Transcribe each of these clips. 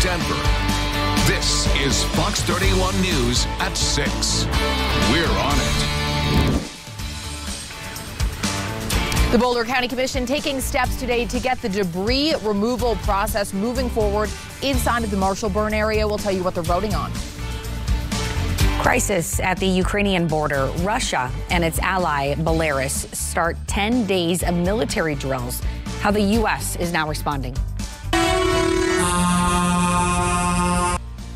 Denver. This is Fox 31 News at 6. We're on it. The Boulder County Commission taking steps today to get the debris removal process moving forward inside of the Marshall burn area. We'll tell you what they're voting on. Crisis at the Ukrainian border. Russia and its ally Belarus start 10 days of military drills. How the U.S. is now responding.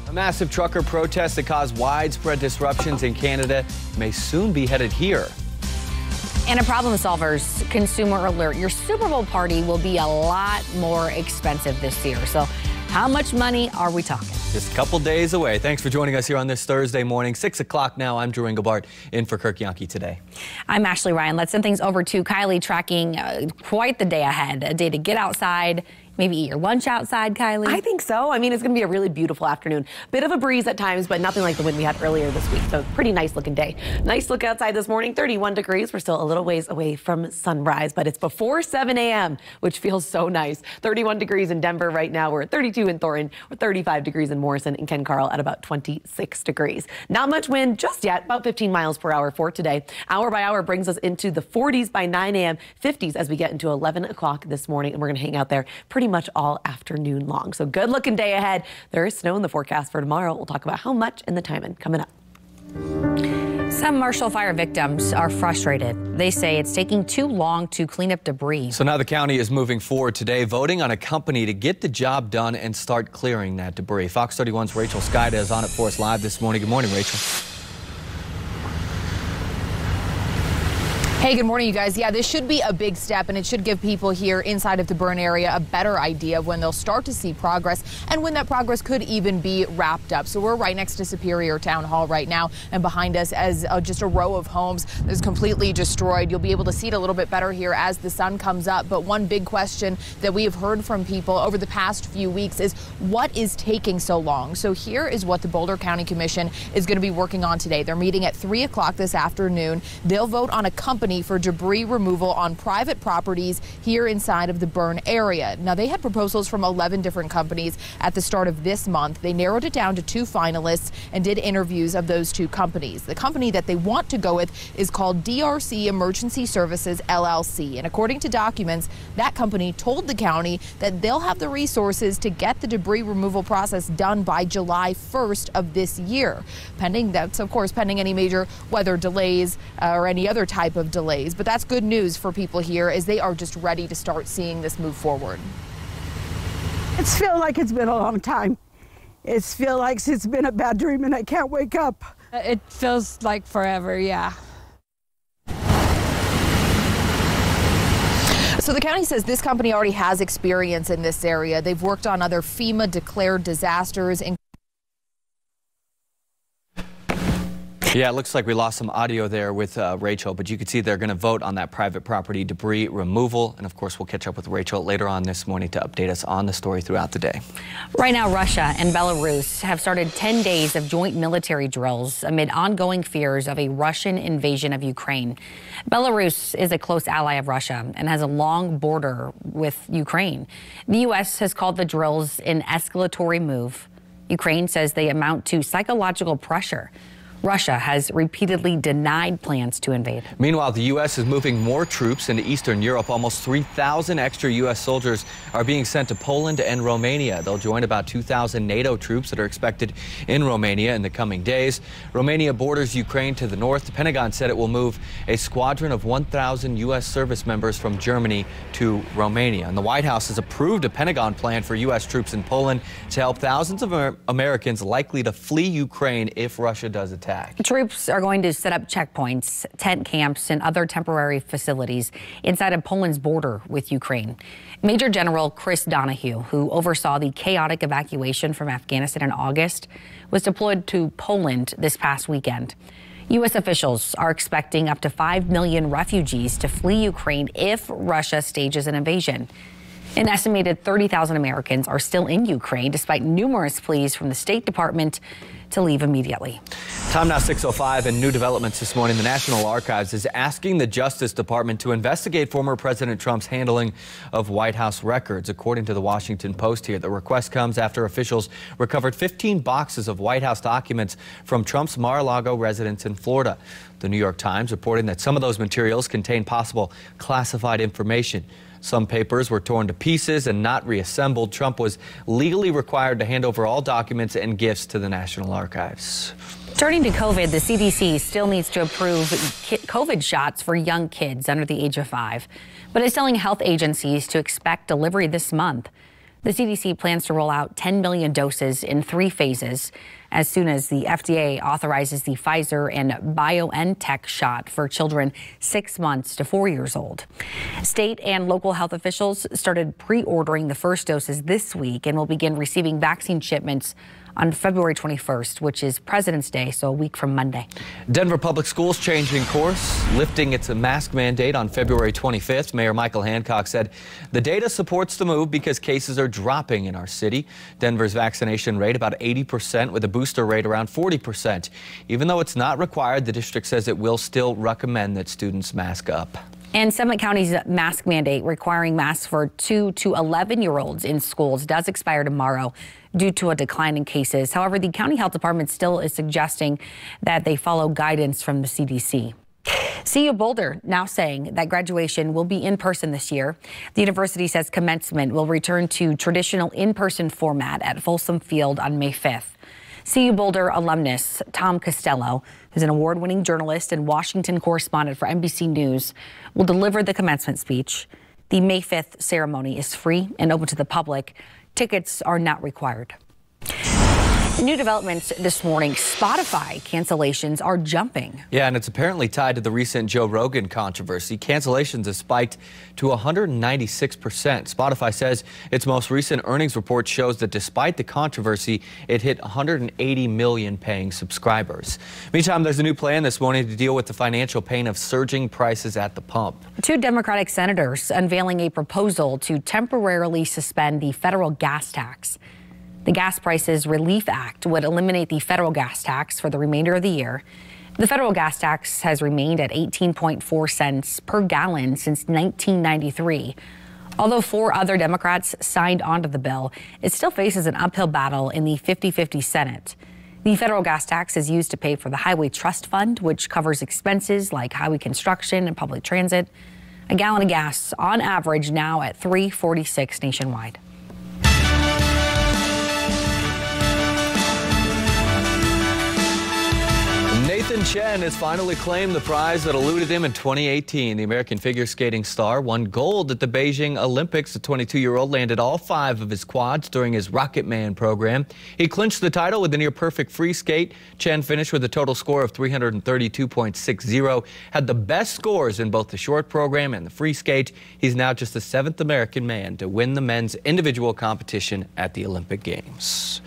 A massive trucker protest that caused widespread disruptions in Canada may soon be headed here. And a problem solvers consumer alert. Your Super Bowl party will be a lot more expensive this year. So how much money are we talking? Just a couple days away. Thanks for joining us here on this Thursday morning, 6 o'clock now. I'm Drew Engelbart in for Kirk Yuhnke today. I'm Ashley Ryan. Let's send things over to Kylie, tracking quite the day ahead. A day to get outside, maybe eat your lunch outside, Kylie. I think so. I mean, it's going to be a really beautiful afternoon. Bit of a breeze at times, but nothing like the wind we had earlier this week. So pretty nice looking day. Nice look outside this morning, 31 degrees. We're still a little ways away from sunrise, but it's before 7 a.m., which feels so nice. 31 degrees in Denver right now. We're at 32 in Thornton. We're 35 degrees in Morrison, and Ken Carl at about 26 degrees. Not much wind just yet, about 15 miles per hour for today. Hour by hour brings us into the 40s by 9 a.m., 50s as we get into 11 o'clock this morning, and we're going to hang out there pretty much all afternoon long. So good looking day ahead. There is snow in the forecast for tomorrow. We'll talk about how much and the timing coming up. Some Marshall fire victims are frustrated. They say it's taking too long to clean up debris. So now the county is moving forward today, voting on a company to get the job done and start clearing that debris. Fox 31's Rachel Skyda is on it for us live this morning. Good morning, Rachel. Hey, good morning, you guys. Yeah, this should be a big step, and it should give people here inside of the burn area a better idea of when they'll start to see progress and when that progress could even be wrapped up. So we're right next to Superior Town Hall right now, and behind us as just a row of homes that's completely destroyed. You'll be able to see it a little bit better here as the sun comes up. But one big question that we have heard from people over the past few weeks is what is taking so long? So here is what the Boulder County Commission is going to be working on today. They're meeting at 3 o'clock this afternoon. They'll vote on a company for debris removal on private properties here inside of the burn area. Now, they had proposals from 11 different companies at the start of this month. They narrowed it down to 2 finalists and did interviews of those 2 companies. The company that they want to go with is called DRC Emergency Services LLC. And according to documents, that company told the county that they'll have the resources to get the debris removal process done by July 1st of this year. That's of course pending any major weather delays or any other type of delays. But that's good news for people here as they are just ready to start seeing this move forward. It's feel like it's been a long time. It's feel like it's been a bad dream and I can't wake up. It feels like forever, yeah. So the county says this company already has experience in this area. They've worked on other FEMA declared disasters. Yeah, it looks like we lost some audio there with Rachel, but you can see they're going to vote on that private property debris removal. And of course, we'll catch up with Rachel later on this morning to update us on the story throughout the day. Right now, Russia and Belarus have started 10 days of joint military drills amid ongoing fears of a Russian invasion of Ukraine. Belarus is a close ally of Russia and has a long border with Ukraine. The U.S. has called the drills an escalatory move. Ukraine says they amount to psychological pressure. Russia has repeatedly denied plans to invade. Meanwhile, the U.S. is moving more troops into Eastern Europe. Almost 3,000 extra U.S. soldiers are being sent to Poland and Romania. They'll join about 2,000 NATO troops that are expected in Romania in the coming days. Romania borders Ukraine to the north. The Pentagon said it will move a squadron of 1,000 U.S. service members from Germany to Romania. And the White House has approved a Pentagon plan for U.S. troops in Poland to help thousands of Americans likely to flee Ukraine if Russia does attack. Troops are going to set up checkpoints, tent camps, and other temporary facilities inside of Poland's border with Ukraine. Major General Chris Donahue, who oversaw the chaotic evacuation from Afghanistan in August, was deployed to Poland this past weekend. U.S. officials are expecting up to 5 million refugees to flee Ukraine if Russia stages an invasion. An estimated 30,000 Americans are still in Ukraine, despite numerous pleas from the State Department to leave immediately. Time now 6:05, and new developments this morning. The National Archives is asking the Justice Department to investigate former President Trump's handling of White House records. According to the Washington Post here, the request comes after officials recovered 15 boxes of White House documents from Trump's Mar-a-Lago residence in Florida. The New York Times reporting that some of those materials contain possible classified information. Some papers were torn to pieces and not reassembled. Trump was legally required to hand over all documents and gifts to the National Archives. Turning to COVID, the CDC still needs to approve COVID shots for young kids under the age of 5, but is telling health agencies to expect delivery this month. The CDC plans to roll out 10 million doses in 3 phases as soon as the FDA authorizes the Pfizer and BioNTech shot for children 6 months to 4 years old. State and local health officials started pre-ordering the first doses this week and will begin receiving vaccine shipments on February 21st, which is President's Day, so a week from Monday. Denver Public Schools changing course, lifting its mask mandate on February 25th. Mayor Michael Hancock said the data supports the move because cases are dropping in our city. Denver's vaccination rate about 80%, with a booster rate around 40%. Even though it's not required, the district says it will still recommend that students mask up. And Summit County's mask mandate requiring masks for 2 to 11-year-olds in schools does expire tomorrow due to a decline in cases. However, the county health department still is suggesting that they follow guidance from the CDC. CU Boulder now saying that graduation will be in person this year. The university says commencement will return to traditional in-person format at Folsom Field on May 5th. CU Boulder alumnus Tom Costello, who's an award-winning journalist and Washington correspondent for NBC News, will deliver the commencement speech. The May 5th ceremony is free and open to the public. Tickets are not required. New developments this morning. Spotify cancellations are jumping. Yeah, and it's apparently tied to the recent Joe Rogan controversy. Cancellations have spiked to 196%. Spotify says its most recent earnings report shows that despite the controversy, it hit 180 million paying subscribers. Meantime, there's a new plan this morning to deal with the financial pain of surging prices at the pump. 2 Democratic senators unveiling a proposal to temporarily suspend the federal gas tax. The Gas Prices Relief Act would eliminate the federal gas tax for the remainder of the year. The federal gas tax has remained at 18.4 cents per gallon since 1993. Although 4 other Democrats signed onto the bill, it still faces an uphill battle in the 50-50 Senate. The federal gas tax is used to pay for the Highway Trust Fund, which covers expenses like highway construction and public transit. A gallon of gas on average now at $3.46 nationwide. Nathan Chen has finally claimed the prize that eluded him in 2018. The American figure skating star won gold at the Beijing Olympics. The 22-year-old landed all 5 of his quads during his Rocket Man program. He clinched the title with a near-perfect free skate. Chen finished with a total score of 332.60, had the best scores in both the short program and the free skate. He's now just the 7th American man to win the men's individual competition at the Olympic Games.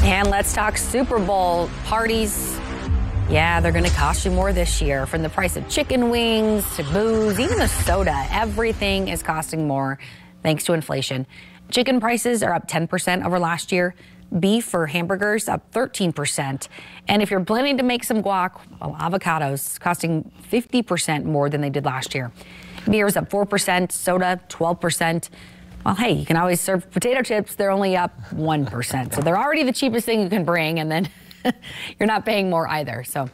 And let's talk Super Bowl parties. Yeah, they're going to cost you more this year. From the price of chicken wings to booze, even the soda, everything is costing more thanks to inflation. Chicken prices are up 10% over last year. Beef for hamburgers up 13%. And if you're planning to make some guac, well, avocados costing 50% more than they did last year. Beer is up 4%, soda 12%. Well, hey, you can always serve potato chips. They're only up 1%. So they're already the cheapest thing you can bring, and then you're not paying more either. So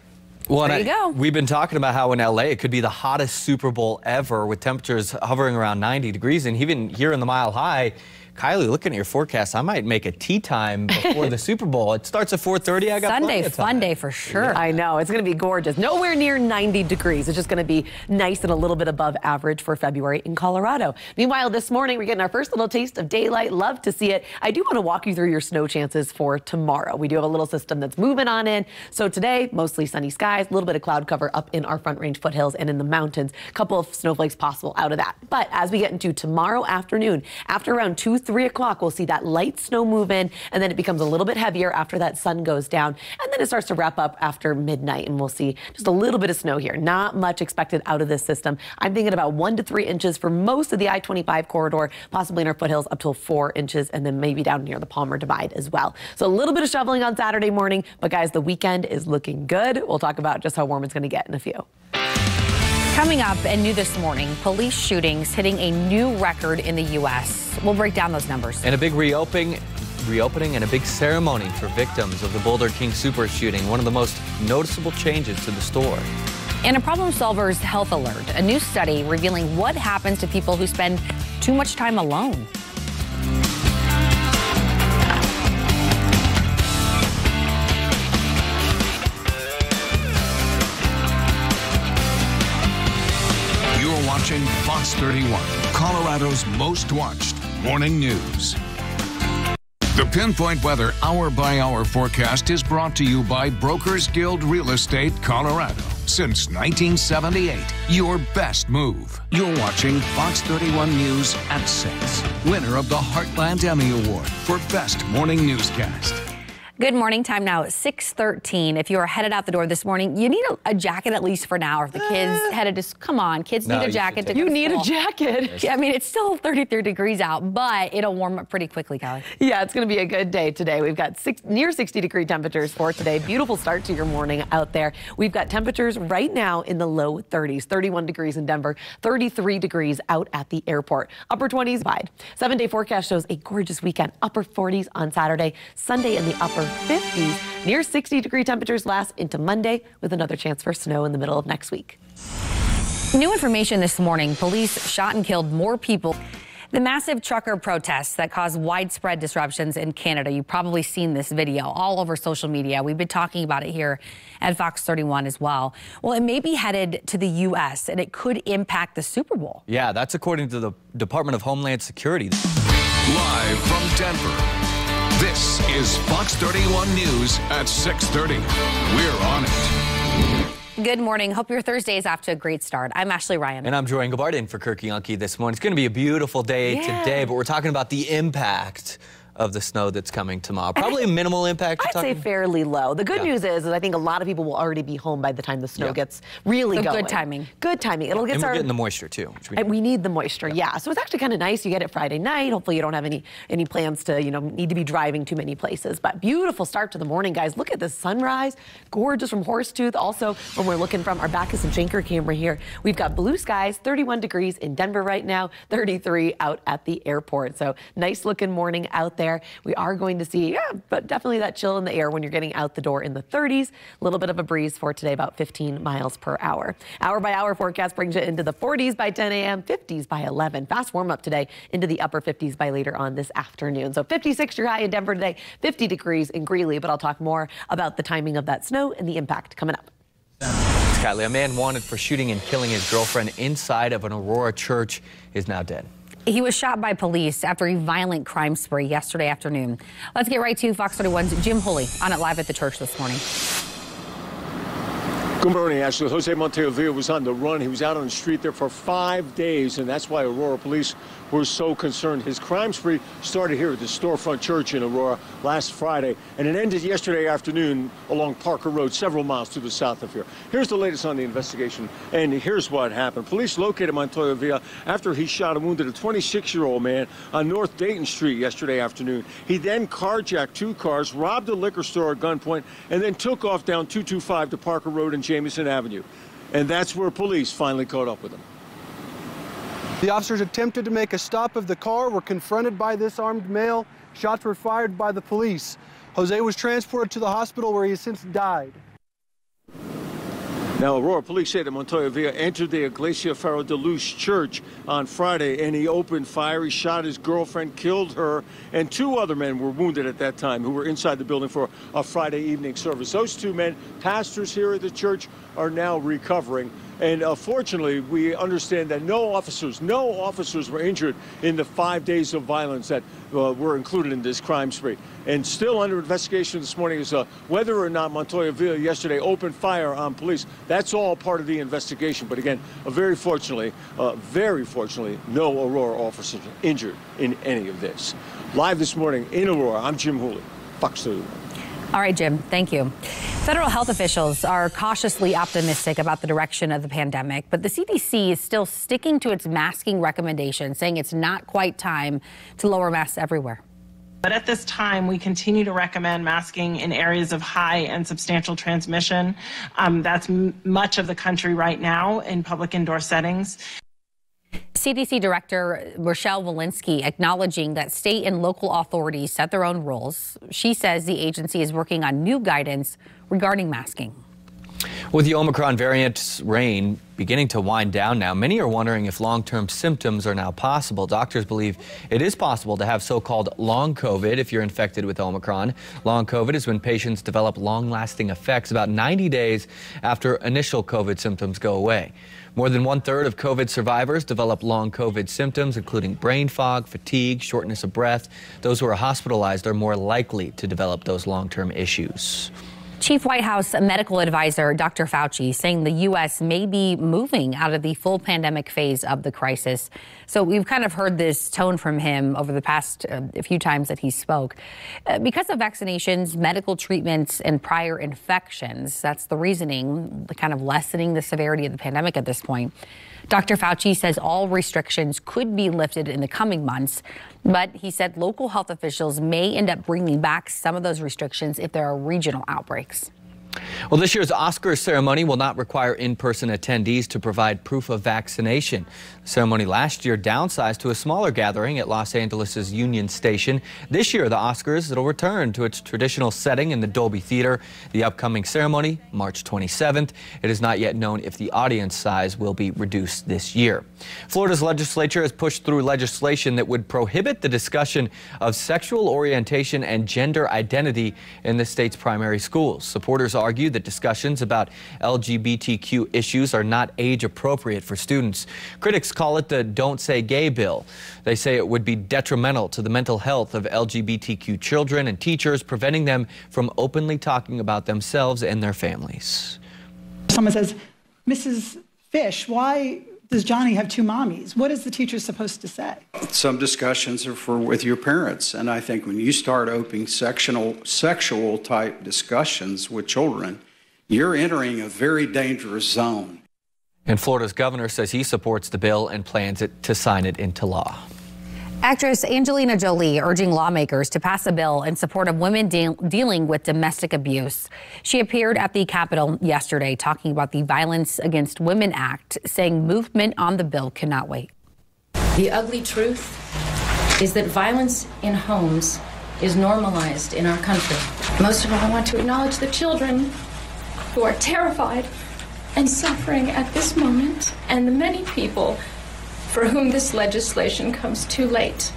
there you go. We've been talking about how in LA it could be the hottest Super Bowl ever, with temperatures hovering around 90 degrees. And even here in the Mile High, Kylie, looking at your forecast, I might make a tea time before the Super Bowl. It starts at 4:30. I got Sunday, plenty of time. fun day for sure. Yeah. I know. It's going to be gorgeous. Nowhere near 90 degrees. It's just going to be nice and a little bit above average for February in Colorado. Meanwhile, this morning, we're getting our first little taste of daylight. Love to see it. I do want to walk you through your snow chances for tomorrow. We do have a little system that's moving on in. So today, mostly sunny skies, a little bit of cloud cover up in our Front Range foothills and in the mountains. A couple of snowflakes possible out of that. But as we get into tomorrow afternoon, after around 2:30, 3 o'clock, we'll see that light snow move in, and then it becomes a little bit heavier after that sun goes down, and then it starts to wrap up after midnight, and we'll see just a little bit of snow here. Not much expected out of this system. I'm thinking about 1 to 3 inches for most of the I-25 corridor, possibly in our foothills up to 4 inches, and then maybe down near the Palmer Divide as well. So a little bit of shoveling on Saturday morning, but guys, the weekend is looking good. We'll talk about just how warm it's going to get in a few. Coming up and new this morning, police shootings hitting a new record in the U.S. We'll break down those numbers. And a big reopening and a big ceremony for victims of the Boulder King Super shooting, one of the most noticeable changes to the store. And a Problem Solvers Health Alert, a new study revealing what happens to people who spend too much time alone. Watching Fox 31, Colorado's most watched morning news. The Pinpoint Weather hour-by-hour forecast is brought to you by Brokers Guild Real Estate Colorado. Since 1978, your best move. You're watching Fox 31 News at 6. Winner of the Heartland Emmy Award for Best Morning Newscast. Good morning. Time now at 6:13. If you are headed out the door this morning, you need a jacket at least for now. Or if the kids headed to, come on, kids need a jacket to go to You need school. a jacket. Yeah, I mean, it's still 33 degrees out, but it'll warm up pretty quickly, Kylie. Yeah, it's going to be a good day today. We've got near 60-degree temperatures for today. Beautiful start to your morning out there. We've got temperatures right now in the low 30s, 31 degrees in Denver, 33 degrees out at the airport. Upper 20s wide. 7-day forecast shows a gorgeous weekend. Upper 40s on Saturday, Sunday in the upper 50s. Near 60-degree temperatures last into Monday with another chance for snow in the middle of next week. New information this morning. Police shot and killed more people. The massive trucker protests that caused widespread disruptions in Canada. You've probably seen this video all over social media. We've been talking about it here at Fox 31 as well. Well, it may be headed to the U.S. and it could impact the Super Bowl. Yeah, that's according to the Department of Homeland Security. Live from Denver, this is Fox 31 News at 6:30. We're on it. Good morning. Hope your Thursday is off to a great start. I'm Ashley Ryan. And I'm Joe Engelbart in for Kirk Yuhnke this morning. It's going to be a beautiful day today, but we're talking about the impact of the snow that's coming tomorrow. Probably a minimal impact. I'd say fairly low. The good news is I think a lot of people will already be home by the time the snow gets really going. Good timing. Good timing. It'll get and we're getting the moisture too. And we need the moisture, yeah. So it's actually kind of nice. You get it Friday night. Hopefully you don't have any plans to, need to be driving too many places. But beautiful start to the morning, guys. Look at the sunrise. Gorgeous from Horsetooth. Also, when we're looking from our Bacchus and Schenker camera here, we've got blue skies, 31 degrees in Denver right now, 33 out at the airport. So nice looking morning out there. We are going to see, but definitely that chill in the air when you're getting out the door in the 30s. A little bit of a breeze for today, about 15 miles per hour. Hour by hour forecast brings you into the 40s by 10 a.m., 50s by 11. Fast warm up today into the upper 50s by later on this afternoon. So 56 your high in Denver today, 50 degrees in Greeley, but I'll talk more about the timing of that snow and the impact coming up. Kylie, a man wanted for shooting and killing his girlfriend inside of an Aurora church is now dead. He was shot by police after a violent crime spree yesterday afternoon. Let's get right to Fox 31's Jim Hooley on it live at the church this morning. Good morning, Ashley. Jose Montejo was on the run. He was out on the street there for 5 days, and that's why Aurora police were so concerned. His crime spree started here at the Storefront Church in Aurora last Friday, and it ended yesterday afternoon along Parker Road, several miles to the south of here. Here's the latest on the investigation, and here's what happened. Police located Montoya Villa after he shot and wounded a 26-year-old man on North Dayton Street yesterday afternoon. He then carjacked 2 cars, robbed a liquor store at gunpoint, and then took off down 225 to Parker Road and Jamieson Avenue. And that's where police finally caught up with him. The officers attempted to make a stop of the car, were confronted by this armed male. Shots were fired by the police. Jose was transported to the hospital where he has since died. Now, Aurora police say that Montoya Villa entered the Iglesia Ferro de Luz church on Friday, and he opened fire. He shot his girlfriend, killed her, and 2 other men were wounded at that time who were inside the building for a Friday evening service. Those 2 men, pastors here at the church, are now recovering. And fortunately, we understand that no officers were injured in the 5 days of violence that were included in this crime spree. And still under investigation this morning is whether or not Montoya Villa yesterday opened fire on police. That's all part of the investigation. But again, very fortunately, no Aurora officers injured in any of this. Live this morning in Aurora, I'm Jim Hooley, Fox 31. All right, Jim, thank you. Federal health officials are cautiously optimistic about the direction of the pandemic, but the CDC is still sticking to its masking recommendations, saying it's not quite time to lower masks everywhere. But at this time, we continue to recommend masking in areas of high and substantial transmission. That's much of the country right now in public indoor settings. CDC Director Rochelle Walensky acknowledging that state and local authorities set their own rules. She says the agency is working on new guidance regarding masking. With the Omicron variant's reign beginning to wind down now, many are wondering if long-term symptoms are now possible. Doctors believe it is possible to have so-called long COVID if you're infected with Omicron. Long COVID is when patients develop long-lasting effects about 90 days after initial COVID symptoms go away. More than 1/3 of COVID survivors develop long COVID symptoms, including brain fog, fatigue, shortness of breath. Those who are hospitalized are more likely to develop those long-term issues. Chief White House medical advisor Dr. Fauci saying the U.S. may be moving out of the full pandemic phase of the crisis. So we've kind of heard this tone from him over the past few times that he spoke. Because of vaccinations, medical treatments, and prior infections, that's the reasoning, kind of lessening the severity of the pandemic at this point. Dr. Fauci says all restrictions could be lifted in the coming months, but he said local health officials may end up bringing back some of those restrictions if there are regional outbreaks. Well, this year's Oscars ceremony will not require in-person attendees to provide proof of vaccination. The ceremony last year downsized to a smaller gathering at Los Angeles' Union Station. This year, the Oscars, it'll return to its traditional setting in the Dolby Theater. The upcoming ceremony, March 27th. It is not yet known if the audience size will be reduced this year. Florida's legislature has pushed through legislation that would prohibit the discussion of sexual orientation and gender identity in the state's primary schools. Supporters argue that discussions about LGBTQ issues are not age appropriate for students. Critics call it the Don't Say Gay bill. They say it would be detrimental to the mental health of LGBTQ children and teachers, preventing them from openly talking about themselves and their families. Someone says, Mrs. Fish, why does Johnny have two mommies? What is the teacher supposed to say? Some discussions are with your parents, and I think when you start opening sexual type discussions with children, you're entering a very dangerous zone. And Florida's governor says he supports the bill and plans to sign it into law. Actress Angelina Jolie urging lawmakers to pass a bill in support of women dealing with domestic abuse. She appeared at the Capitol yesterday talking about the Violence Against Women Act, saying movement on the bill cannot wait. The ugly truth is that violence in homes is normalized in our country. Most of all, I want to acknowledge the children who are terrified and suffering at this moment, and the many people for whom this legislation comes too late.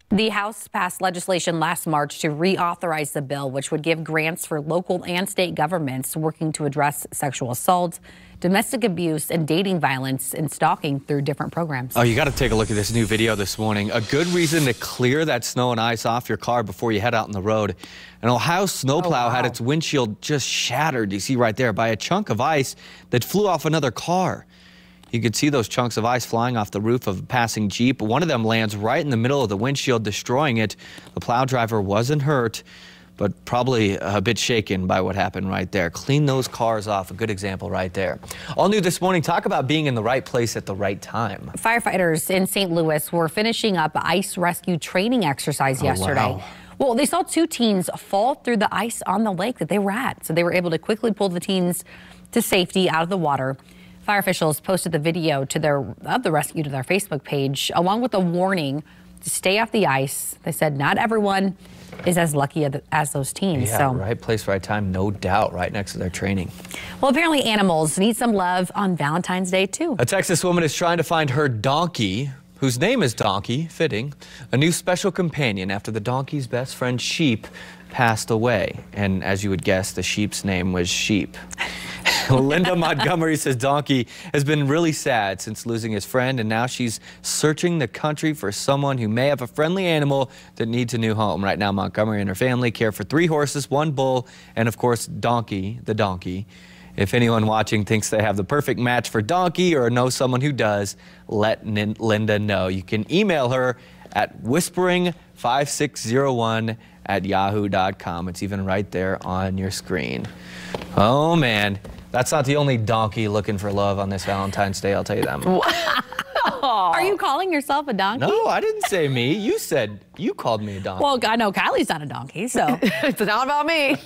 The House passed legislation last March to reauthorize the bill, which would give grants for local and state governments working to address sexual assault, domestic abuse, and dating violence and stalking through different programs. Oh, you got to take a look at this new video this morning. A good reason to clear that snow and ice off your car before you head out on the road. An Ohio snowplow had its windshield just shattered, you see right there, by a chunk of ice that flew off another car. You could see those chunks of ice flying off the roof of a passing Jeep. One of them lands right in the middle of the windshield, destroying it. The plow driver wasn't hurt, but probably a bit shaken by what happened right there. Clean those cars off. A good example right there. All new this morning, talk about being in the right place at the right time. Firefighters in St. Louis were finishing up ice rescue training exercise yesterday. Wow. Well, they saw two teens fall through the ice on the lake that they were at. So they were able to quickly pull the teens to safety out of the water. Fire officials posted the video of the rescue to their Facebook page, along with a warning to stay off the ice. They said not everyone is as lucky as those teens. Yeah, right place, right time, no doubt, right next to their training. Well, apparently animals need some love on Valentine's Day, too. A Texas woman is trying to find her donkey, whose name is Donkey, fitting, a new special companion after the donkey's best friend, Sheep, passed away. And as you would guess, the sheep's name was Sheep. Linda Montgomery says Donkey has been really sad since losing his friend, and now she's searching the country for someone who may have a friendly animal that needs a new home. Right now, Montgomery and her family care for 3 horses, 1 bull, and of course, Donkey, the donkey. If anyone watching thinks they have the perfect match for Donkey or know someone who does, let Linda know. You can email her at whispering5601@yahoo.com. It's even right there on your screen. Oh, man. That's not the only donkey looking for love on this Valentine's Day, I'll tell you that much. Are you calling yourself a donkey? No, I didn't say me. You said you called me a donkey. Well, I know Kylie's not a donkey, so. It's not about me.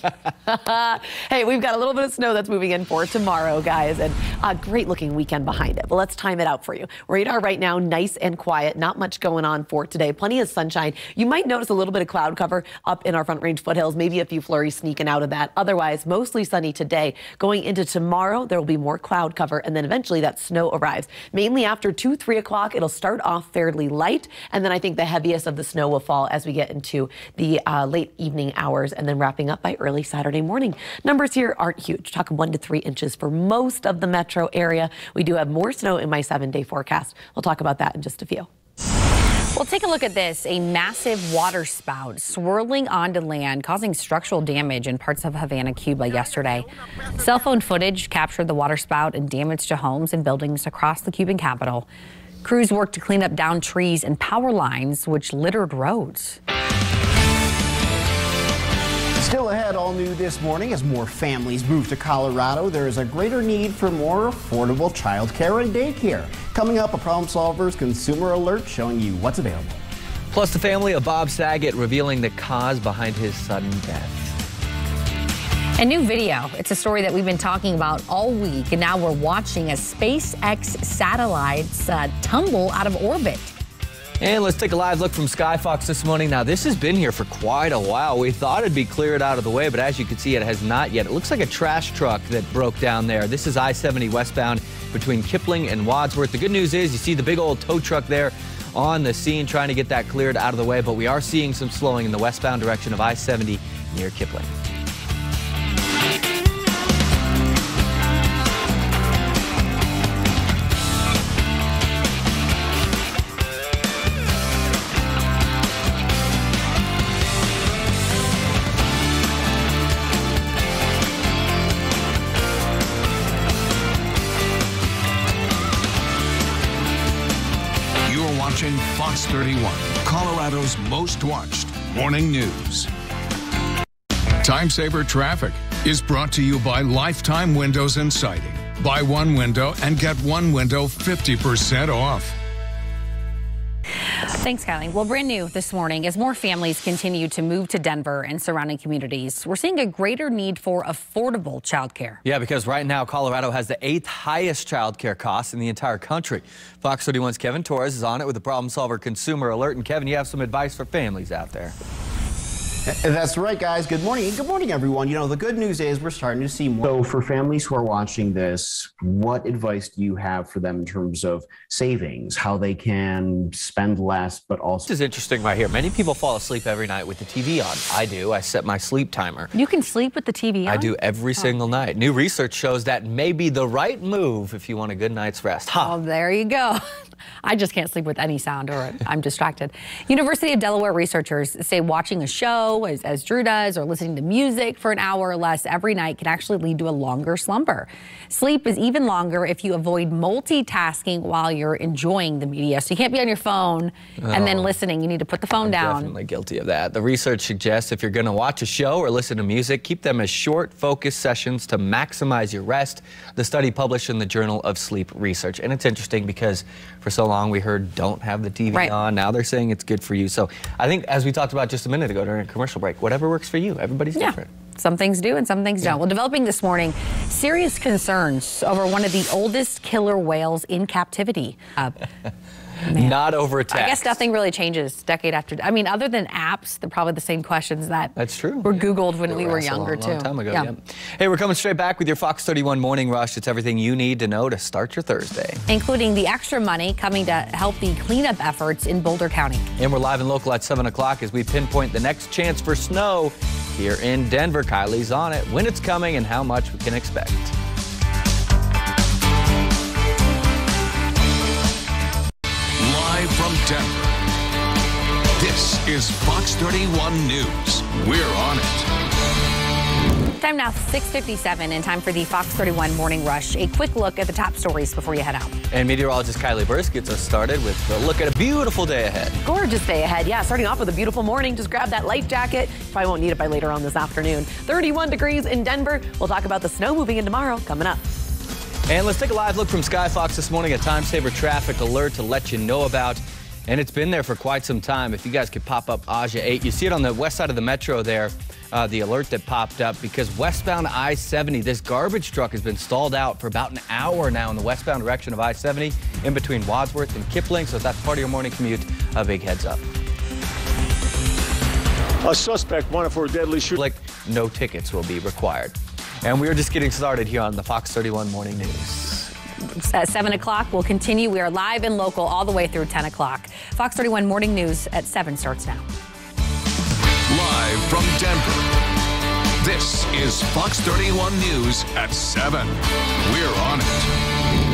Hey, we've got a little bit of snow that's moving in for tomorrow, guys, and a great looking weekend behind it. But let's time it out for you. Radar right now, nice and quiet. Not much going on for today. Plenty of sunshine. You might notice a little bit of cloud cover up in our Front Range foothills, maybe a few flurries sneaking out of that. Otherwise, mostly sunny today. Going into tomorrow, there will be more cloud cover, and then eventually that snow arrives. Mainly after 2, 3 o'clock, it'll start off fairly light, and then I think the heaviest of the snow will fall as we get into the late evening hours, and then wrapping up by early Saturday morning. Numbers here aren't huge. Talking 1 to 3 inches for most of the metro area. We do have more snow in my 7-day forecast. We'll talk about that in just a few. Well, take a look at this. A massive water spout swirling onto land, causing structural damage in parts of Havana, Cuba yesterday. Cell phone footage captured the water spout and damage to homes and buildings across the Cuban capital. Crews worked to clean up downed trees and power lines, which littered roads. Still ahead, all new this morning as more families move to Colorado. There is a greater need for more affordable childcare and daycare. Coming up, a Problem Solvers Consumer Alert showing you what's available. Plus, the family of Bob Saget revealing the cause behind his sudden death. A new video. It's a story that we've been talking about all week, and now we're watching as SpaceX satellites tumble out of orbit. And let's take a live look from Skyfox this morning. Now, this has been here for quite a while. We thought it'd be cleared out of the way, but as you can see, it has not yet. It looks like a trash truck that broke down there. This is I-70 westbound between Kipling and Wadsworth. The good news is you see the big old tow truck there on the scene trying to get that cleared out of the way, but we are seeing some slowing in the westbound direction of I-70 near Kipling. Watching Fox 31, Colorado's most watched morning news. Time Saver Traffic is brought to you by Lifetime Windows and Siding. Buy 1 window and get 1 window 50% off. Thanks, Kylie. Well, brand new this morning, as more families continue to move to Denver and surrounding communities, we're seeing a greater need for affordable childcare. Yeah, because right now, Colorado has the 8th highest childcare costs in the entire country. Fox 31's Kevin Torres is on it with the Problem Solver Consumer Alert. And Kevin, you have some advice for families out there. That's right, guys. Good morning. Good morning, everyone. You know, the good news is we're starting to see more. So for families who are watching this, what advice do you have for them in terms of savings, how they can spend less, but also... This is interesting right here. Many people fall asleep every night with the TV on. I do. I set my sleep timer. You can sleep with the TV on? I do every single night. New research shows that may be the right move if you want a good night's rest. Oh, there you go. I just can't sleep with any sound or I'm distracted. University of Delaware researchers say watching a show, as Drew does, or listening to music for an hour or less every night can actually lead to a longer slumber. Sleep is even longer if you avoid multitasking while you're enjoying the media. So you can't be on your phone and then listening. You need to put the phone down. Definitely guilty of that. The research suggests if you're going to watch a show or listen to music, keep them as short, focused sessions to maximize your rest. The study published in the Journal of Sleep Research. And it's interesting because for so long we heard don't have the TV on. Now they're saying it's good for you. So I think, as we talked about just a minute ago during a commercial break, whatever works for you. Everybody's different. Some things do and some things don't. Well, developing this morning, serious concerns over one of the oldest killer whales in captivity. Not over a text. I guess nothing really changes decade after. I mean, other than apps, they're probably the same questions that were Googled when we were younger, too. A long time ago, yeah. Hey, we're coming straight back with your Fox 31 Morning Rush. It's everything you need to know to start your Thursday. Including the extra money coming to help the cleanup efforts in Boulder County. And we're live and local at 7 o'clock as we pinpoint the next chance for snow here in Denver. Kylie's on it, when it's coming, and how much we can expect. Denver, this is Fox 31 News. We're on it. Time now, 6:57, and time for the Fox 31 Morning Rush. A quick look at the top stories before you head out. And meteorologist Kylie Bearse gets us started with a look at a beautiful day ahead. Gorgeous day ahead. Yeah, starting off with a beautiful morning. Just grab that light jacket. Probably won't need it by later on this afternoon. 31 degrees in Denver. We'll talk about the snow moving in tomorrow coming up. And let's take a live look from Skyfox this morning. A time saver traffic alert to let you know about. And it's been there for quite some time. If you guys could pop up Aja 8, you see it on the west side of the metro there, the alert that popped up because westbound I-70, this garbage truck has been stalled out for about an hour now in the westbound direction of I-70 in between Wadsworth and Kipling. So if that's part of your morning commute, a big heads up. A suspect wanted for a deadly shooting. Like no tickets will be required. And we're just getting started here on the Fox 31 Morning News. At 7 o'clock, we'll continue. We are live and local all the way through 10 o'clock. Fox 31 Morning News at 7 starts now. Live from Denver, this is Fox 31 News at 7. We're on it.